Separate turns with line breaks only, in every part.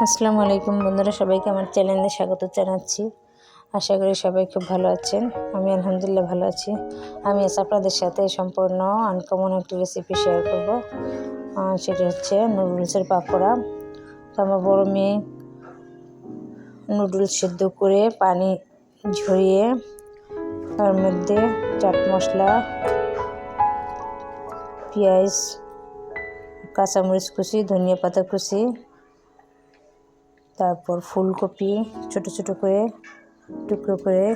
আসসালামু আলাইকুম বন্ধুরা, সবাইকে আমার চ্যানেলে স্বাগত জানাচ্ছি। আশা করি সবাই খুব ভালো আছেন। আমি আলহামদুলিল্লাহ ভালো আছি। আমি আজ আপনাদের সাথে সম্পূর্ণ আনকমন একটি রেসিপি শেয়ার করব। সেটি হচ্ছে নুডলসের পাকোড়া। তো আমার বড় মেয়ে নুডলস সিদ্ধ করে পানি ঝরিয়ে তার মধ্যে চাট মশলা, পেঁয়াজ, কাঁচামরিচ কুচি, ধনিয়া পাতা কুচি, তারপর ফুলকপি ছোট ছোট করে টুকরো করে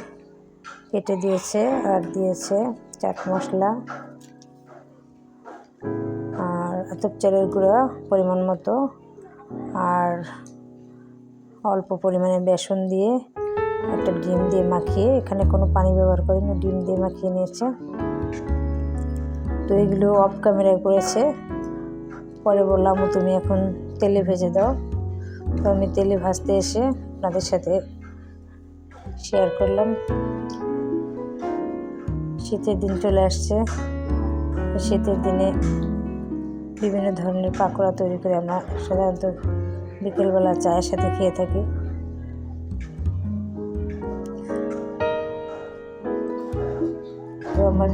কেটে দিয়েছে, আর দিয়েছে চাট মশলা আর আতপ চালের গুঁড়া পরিমাণ মতো, আর অল্প পরিমাণে বেসন দিয়ে একটা ডিম দিয়ে মাখিয়ে, এখানে কোনো পানি ব্যবহার করিনি, ডিম দিয়ে মাখিয়ে নিয়েছে। তো এগুলো অফ ক্যামেরায় করেছে। পরে বললাম তুমি এখন তেলে ভেজে দাও। তো আমি তেলে ভাজতে এসে আপনাদের সাথে শেয়ার করলাম। শীতের দিন চলে আসছে। শীতের দিনে বিভিন্ন ধরনের পাকোড়া তৈরি করে আমরা সাধারণত বিকেলবেলা চায়ের সাথে খেয়ে থাকি। তো আমার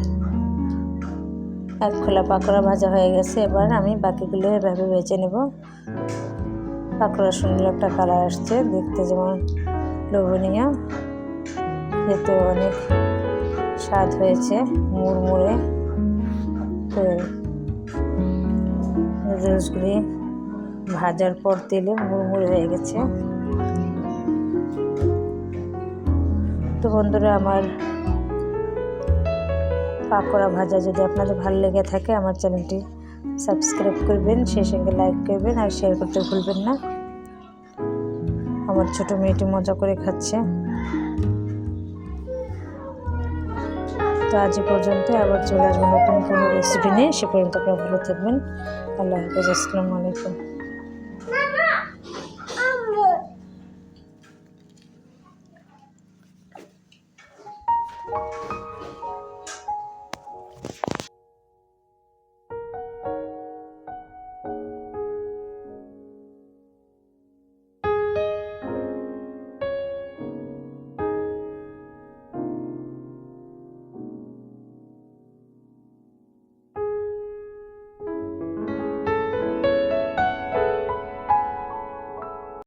এক খোলা পাকোড়া ভাজা হয়ে গেছে। এবার আমি বাকিগুলো এভাবে ভেজে নেব। পাকোড়া সুন্দর একটা কালার আসছে, দেখতে যেমন লোভনীয়, খেতে অনেক স্বাদ হয়েছে, মুড়মুড়ে। তো নুডলসগুলি ভাজার পর তেলে মুড়মুড়ে হয়ে গেছে। তো বন্ধুরা, আমার পাকোড়া ভাজা যদি আপনাদের ভালো লেগে থাকে, আমার চ্যানেলটি সাবস্ক্রাইব করবেন, সেই সঙ্গে লাইক করবেন আর শেয়ার করতে ভুলবেন না। আমার ছোট মেয়েটি মজা করে খাচ্ছে। তো আজ পর্যন্ত, আবার চলে আসবো নতুন কোনো রেসিপি নিয়ে। সে পর্যন্ত আপনারা ভালো থাকবেন। আল্লাহ হাফেজ। আসসালামু আলাইকুম।